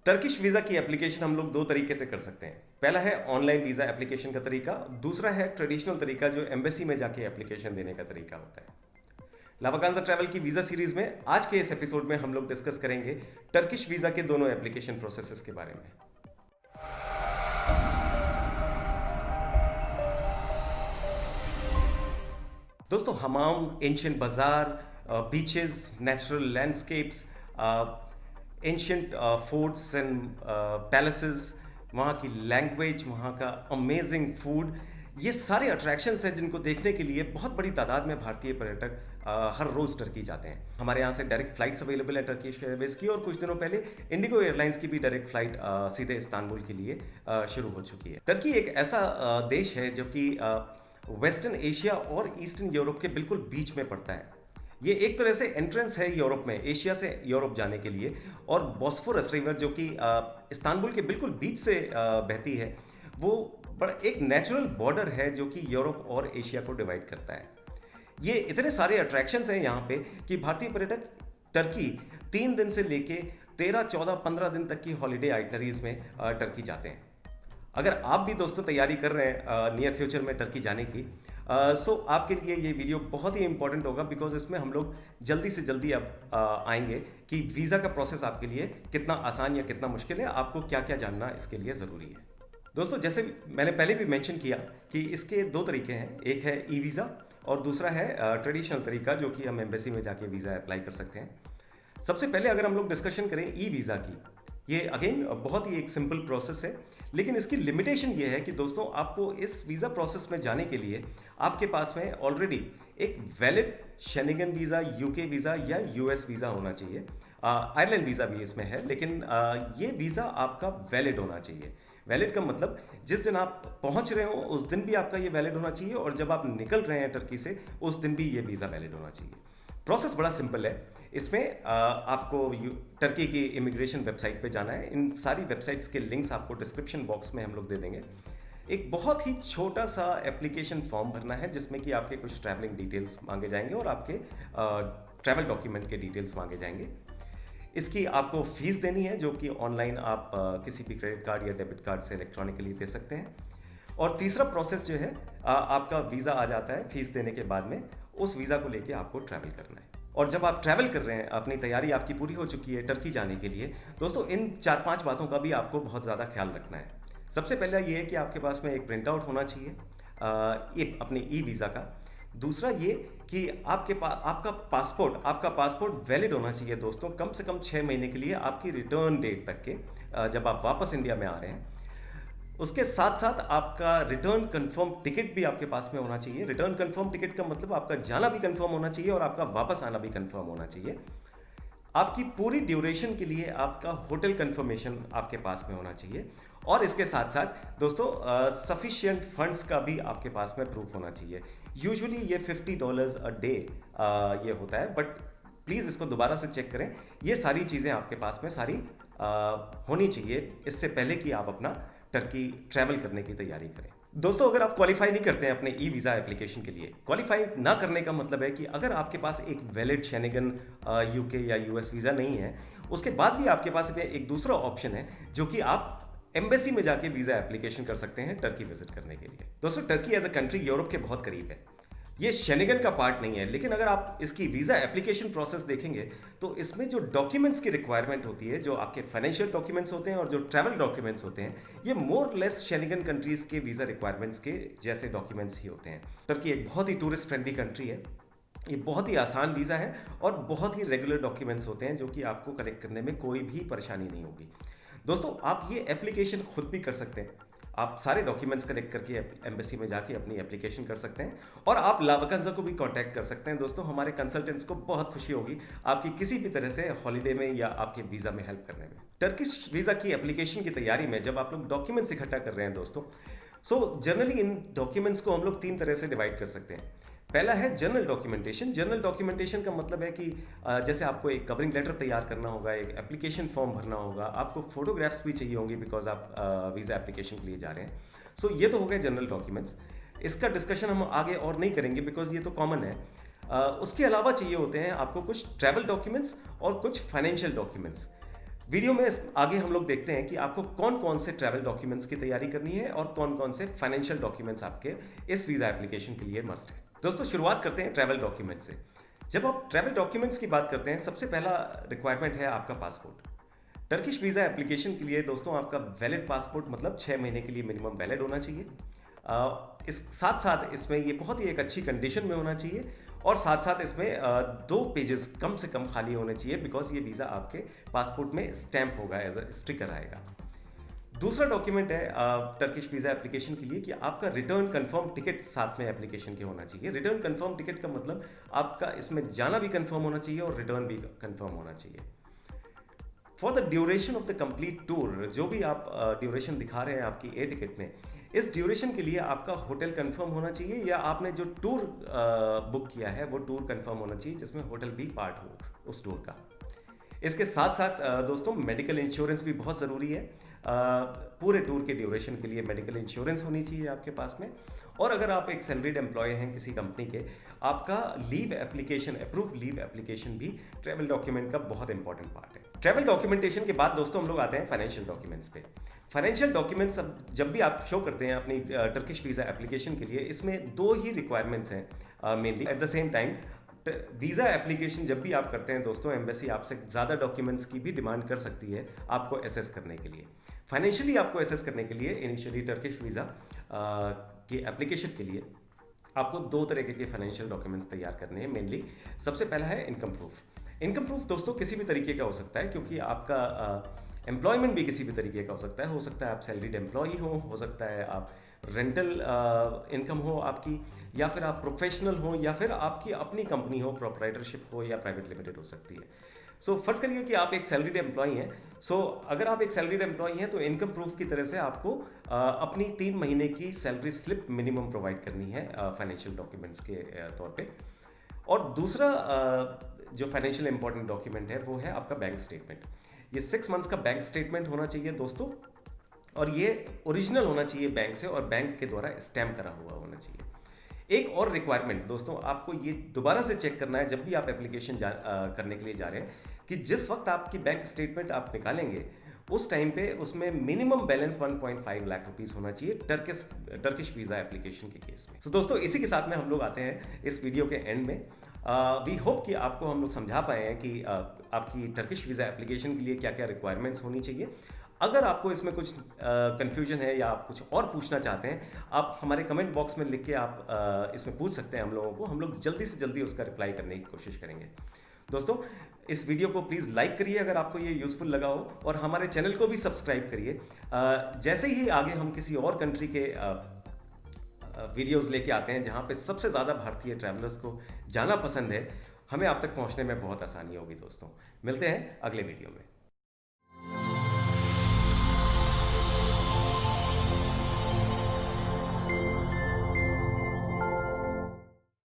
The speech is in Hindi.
टर्किश वीज़ा की एप्लीकेशन हम लोग दो तरीके से कर सकते हैं। पहला है ऑनलाइन वीज़ा एप्लीकेशन का तरीका, दूसरा है ट्रेडिशनल तरीका जो एम्बेसी में जाके एप्लीकेशन देने का तरीका होता है। लावाकांसा ट्रैवल की वीज़ा सीरीज में आज के इस एपिसोड में हम लोग डिस्कस करेंगे टर्किश वीज़ा के दोनों एप्लीकेशन प्रोसेसेस के बारे में। दोस्तों, हमाम, एंशियंट बाजार, beaches, natural landscapes, ancient forts and palaces, वहाँ की लैंग्वेज, वहाँ का अमेजिंग फूड, ये सारे अट्रैक्शंस हैं जिनको देखने के लिए बहुत बड़ी तादाद में भारतीय पर्यटक हर रोज़ टर्की जाते हैं। हमारे यहाँ से डायरेक्ट फ़्लाइट्स अवेलेबल है टर्किश एयरवेज की, और कुछ दिनों पहले इंडिगो एयरलाइंस की भी डायरेक्ट फ़्लाइट सीधे इस्तांबुल के लिए शुरू हो चुकी है। टर्की एक ऐसा देश है जो कि वेस्टर्न एशिया और ईस्टर्न यूरोप के बिल्कुल बीच में पड़ता है। ये एक तरह से एंट्रेंस है यूरोप में, एशिया से यूरोप जाने के लिए। और बॉस्फोरस रिवर जो कि इस्तांबुल के बिल्कुल बीच से बहती है, वो बड़ा एक नेचुरल बॉर्डर है जो कि यूरोप और एशिया को डिवाइड करता है। ये इतने सारे अट्रैक्शंस हैं यहाँ पे कि भारतीय पर्यटक टर्की 3 दिन से लेके 13, 14, 15 दिन तक की हॉलीडे आइटनरीज में टर्की जाते हैं। अगर आप भी दोस्तों तैयारी कर रहे हैं नियर फ्यूचर में टर्की जाने की, सो आपके लिए ये वीडियो बहुत ही इंपॉर्टेंट होगा, बिकॉज इसमें हम लोग जल्दी से जल्दी अब आएंगे कि वीज़ा का प्रोसेस आपके लिए कितना आसान या कितना मुश्किल है, आपको क्या क्या जानना इसके लिए ज़रूरी है। दोस्तों, जैसे मैंने पहले भी मेंशन किया कि इसके दो तरीके हैं, एक है ई वीज़ा और दूसरा है ट्रेडिशनल तरीका जो कि हम एम्बेसी में जाके वीज़ा अप्लाई कर सकते हैं। सबसे पहले अगर हम लोग डिस्कशन करें ई वीज़ा की, ये अगेन बहुत ही एक सिंपल प्रोसेस है, लेकिन इसकी लिमिटेशन ये है कि दोस्तों आपको इस वीज़ा प्रोसेस में जाने के लिए आपके पास में ऑलरेडी एक valid Schengen visa, UK visa या यूएस वीज़ा होना चाहिए। आयरलैंड वीज़ा भी इसमें है, लेकिन ये वीज़ा आपका वैलिड होना चाहिए। वैलिड का मतलब जिस दिन आप पहुंच रहे हो उस दिन भी आपका ये वैलिड होना चाहिए, और जब आप निकल रहे हैं टर्की से उस दिन भी ये वीज़ा वैलिड होना चाहिए। प्रोसेस बड़ा सिंपल है। इसमें आपको टर्की की इमिग्रेशन वेबसाइट पे जाना है। इन सारी वेबसाइट्स के लिंक्स आपको डिस्क्रिप्शन बॉक्स में हम लोग दे देंगे। एक बहुत ही छोटा सा एप्लीकेशन फॉर्म भरना है जिसमें कि आपके कुछ ट्रैवलिंग डिटेल्स मांगे जाएंगे और आपके ट्रैवल डॉक्यूमेंट के डिटेल्स मांगे जाएंगे। इसकी आपको फीस देनी है, जो कि ऑनलाइन आप किसी भी क्रेडिट कार्ड या डेबिट कार्ड से इलेक्ट्रॉनिकली दे सकते हैं। और तीसरा प्रोसेस जो है, आपका वीज़ा आ जाता है फीस देने के बाद में, उस वीज़ा को लेके आपको ट्रैवल करना है। और जब आप ट्रैवल कर रहे हैं, अपनी तैयारी आपकी पूरी हो चुकी है टर्की जाने के लिए, दोस्तों इन 4-5 बातों का भी आपको बहुत ज़्यादा ख्याल रखना है। सबसे पहला ये है कि आपके पास में एक प्रिंट आउट होना चाहिए ये अपने ई वीज़ा का। दूसरा ये कि आपके पास आपका पासपोर्ट वैलिड होना चाहिए दोस्तों, कम से कम 6 महीने के लिए, आपकी रिटर्न डेट तक के, जब आप वापस इंडिया में आ रहे हैं। उसके साथ साथ आपका रिटर्न कंफर्म टिकट भी आपके पास में होना चाहिए। रिटर्न कंफर्म टिकट का मतलब आपका जाना भी कंफर्म होना चाहिए और आपका वापस आना भी कंफर्म होना चाहिए। आपकी पूरी ड्यूरेशन के लिए आपका होटल कंफर्मेशन आपके पास में होना चाहिए। और इसके साथ साथ दोस्तों सफिशिएंट फंड्स का भी आपके पास में प्रूफ होना चाहिए। यूजुअली ये $50 अ डे ये होता है, बट प्लीज़ इसको दोबारा से चेक करें। ये सारी चीज़ें आपके पास में सारी होनी चाहिए इससे पहले कि आप अपना टर्की ट्रैवल करने की तैयारी करें। दोस्तों, अगर आप क्वालिफाई नहीं करते हैं अपने ई वीज़ा एप्लीकेशन के लिए, क्वालिफाई ना करने का मतलब है कि अगर आपके पास एक वैलिड शेंगेन यूके या यूएस वीज़ा नहीं है, उसके बाद भी आपके पास में एक दूसरा ऑप्शन है जो कि आप एम्बेसी में जाके वीज़ा एप्लीकेशन कर सकते हैं टर्की विजिट करने के लिए। दोस्तों, Turkey as a country Europe के बहुत करीब है। ये शेंगेन का पार्ट नहीं है, लेकिन अगर आप इसकी वीज़ा एप्लीकेशन प्रोसेस देखेंगे तो इसमें जो डॉक्यूमेंट्स की रिक्वायरमेंट होती है, जो आपके फाइनेंशियल डॉक्यूमेंट्स होते हैं और जो ट्रैवल डॉक्यूमेंट्स होते हैं, ये मोर लेस शेंगेन कंट्रीज़ के वीज़ा रिक्वायरमेंट्स के जैसे डॉक्यूमेंट्स ही होते हैं। टर्की एक बहुत ही टूरिस्ट फ्रेंडली कंट्री है। ये बहुत ही आसान वीज़ा है और बहुत ही रेगुलर डॉक्यूमेंट्स होते हैं जो कि आपको कलेक्ट करने में कोई भी परेशानी नहीं होगी। दोस्तों, आप ये एप्लीकेशन खुद भी कर सकते हैं। आप सारे डॉक्यूमेंट्स कलेक्ट करके एम्बेसी में जाके अपनी एप्लीकेशन कर सकते हैं, और आप लावाकांसा को भी कांटेक्ट कर सकते हैं। दोस्तों, हमारे कंसल्टेंट्स को बहुत खुशी होगी आपकी किसी भी तरह से हॉलीडे में या आपके वीज़ा में हेल्प करने में। टर्किश वीज़ा की एप्लीकेशन की तैयारी में जब आप लोग डॉक्यूमेंट्स इकट्ठा कर रहे हैं दोस्तों, सो जनरली इन डॉक्यूमेंट्स को हम लोग 3 तरह से डिवाइड कर सकते हैं। पहला है जनरल डॉक्यूमेंटेशन। जनरल डॉक्यूमेंटेशन का मतलब है कि जैसे आपको एक कवरिंग लेटर तैयार करना होगा, एक एप्लीकेशन फॉर्म भरना होगा, आपको फोटोग्राफ्स भी चाहिए होंगी बिकॉज आप वीज़ा एप्लीकेशन के लिए जा रहे हैं। सो ये तो हो गए जनरल डॉक्यूमेंट्स। इसका डिस्कशन हम आगे और नहीं करेंगे बिकॉज ये तो कॉमन है। उसके अलावा चाहिए होते हैं आपको कुछ ट्रैवल डॉक्यूमेंट्स और कुछ फाइनेंशियल डॉक्यूमेंट्स। वीडियो में आगे हम लोग देखते हैं कि आपको कौन कौन से ट्रैवल डॉक्यूमेंट्स की तैयारी करनी है और कौन कौन से फाइनेंशियल डॉक्यूमेंट्स आपके इस वीज़ा एप्लीकेशन के लिए मस्ट है। दोस्तों शुरुआत करते हैं ट्रैवल डॉक्यूमेंट से। जब आप ट्रैवल डॉक्यूमेंट्स की बात करते हैं, सबसे पहला रिक्वायरमेंट है आपका पासपोर्ट। टर्किश वीज़ा एप्लीकेशन के लिए दोस्तों आपका वैलिड पासपोर्ट मतलब 6 महीने के लिए मिनिमम वैलिड होना चाहिए। इस साथ साथ इसमें ये बहुत ही एक अच्छी कंडीशन में होना चाहिए और साथ साथ इसमें 2 पेजेस कम से कम खाली होने चाहिए, बिकॉज ये वीज़ा आपके पासपोर्ट में स्टैंप होगा, एज अ स्टिकर आएगा। दूसरा डॉक्यूमेंट है टर्किश वीज़ा एप्लीकेशन के लिए कि आपका रिटर्न कंफर्म टिकट साथ में एप्लीकेशन के होना चाहिए। रिटर्न कंफर्म टिकट का मतलब आपका इसमें जाना भी कंफर्म होना चाहिए और रिटर्न भी कंफर्म होना चाहिए। For the duration of the complete tour, जो भी आप ड्यूरेशन दिखा रहे हैं आपकी एयर टिकट में, इस ड्यूरेशन के लिए आपका होटल कंफर्म होना चाहिए या आपने जो टूर बुक किया है वो टूर कंफर्म होना चाहिए जिसमें होटल भी पार्ट हो उस टूर का। इसके साथ साथ दोस्तों मेडिकल इंश्योरेंस भी बहुत ज़रूरी है। पूरे टूर के ड्यूरेशन के लिए मेडिकल इंश्योरेंस होनी चाहिए आपके पास में। और अगर आप एक सैलरीड एम्प्लॉय हैं किसी कंपनी के, आपका leave application, approve leave application भी ट्रैवल डॉक्यूमेंट का बहुत इंपॉर्टेंट पार्ट है। ट्रैवल डॉक्यूमेंटेशन के बाद दोस्तों हम लोग आते हैं फाइनेंशियल डॉक्यूमेंट्स पे। फाइनेंशियल डॉक्यूमेंट्स जब भी आप शो करते हैं अपनी टर्किश वीज़ा एप्लीकेशन के लिए, इसमें 2 ही रिक्वायरमेंट्स हैं mainly. At the same time visa application जब भी आप करते हैं दोस्तों, एम्बेसी आपसे ज़्यादा डॉक्यूमेंट्स की भी डिमांड कर सकती है आपको असेस करने के लिए। फाइनेंशियली आपको असेस करने के लिए इनिशियली टर्किश वीज़ा की एप्लीकेशन के लिए आपको 2 तरीके के फाइनेंशियल डॉक्यूमेंट्स तैयार करने हैं मेनली। सबसे पहला है इनकम प्रूफ। इनकम प्रूफ दोस्तों किसी भी तरीके का हो सकता है, क्योंकि आपका एम्प्लॉयमेंट भी किसी भी तरीके का हो सकता है। हो सकता है आप सैलरीड एम्प्लॉई हो सकता है आप रेंटल इनकम हो आपकी, या फिर आप प्रोफेशनल हो, या फिर आपकी अपनी कंपनी हो, प्रोप्राइटरशिप हो या प्राइवेट लिमिटेड हो सकती है। सो फर्ज करिए कि आप एक सैलरीड एम्प्लॉई हैं। अगर आप एक सैलरीड एम्प्लॉई हैं तो इनकम प्रूफ की तरह से आपको अपनी 3 महीने की सैलरी स्लिप मिनिमम प्रोवाइड करनी है फाइनेंशियल डॉक्यूमेंट्स के तौर पे। और दूसरा जो फाइनेंशियल इंपॉर्टेंट डॉक्यूमेंट है वो है आपका बैंक स्टेटमेंट। ये 6 मंथ्स का बैंक स्टेटमेंट होना चाहिए दोस्तों, और ये ओरिजिनल होना चाहिए बैंक से और बैंक के द्वारा स्टैम्प करा हुआ होना चाहिए। एक और रिक्वायरमेंट दोस्तों, आपको ये दोबारा से चेक करना है जब भी आप एप्लीकेशन करने के लिए जा रहे हैं कि जिस वक्त आपकी बैंक स्टेटमेंट आप निकालेंगे उस टाइम पे उसमें मिनिमम बैलेंस 1.5 लाख रुपीस होना चाहिए टर्किश वीज़ा एप्लीकेशन के केस में। सो दोस्तों इसी के साथ में हम लोग आते हैं इस वीडियो के एंड में। वी होप कि आपको हम लोग समझा पाए हैं कि आपकी टर्किश वीज़ा एप्लीकेशन के लिए क्या क्या रिक्वायरमेंट्स होनी चाहिए। अगर आपको इसमें कुछ कन्फ्यूजन है या आप कुछ और पूछना चाहते हैं, आप हमारे कमेंट बॉक्स में लिख के आप इसमें पूछ सकते हैं हम लोगों को। हम लोग जल्दी से जल्दी उसका रिप्लाई करने की कोशिश करेंगे। दोस्तों इस वीडियो को प्लीज़ लाइक करिए अगर आपको ये यूज़फुल लगा हो, और हमारे चैनल को भी सब्सक्राइब करिए। जैसे ही आगे हम किसी और कंट्री के वीडियोस लेके आते हैं जहाँ पे सबसे ज़्यादा भारतीय ट्रैवलर्स को जाना पसंद है, हमें आप तक पहुँचने में बहुत आसानी होगी। दोस्तों मिलते हैं अगले वीडियो में।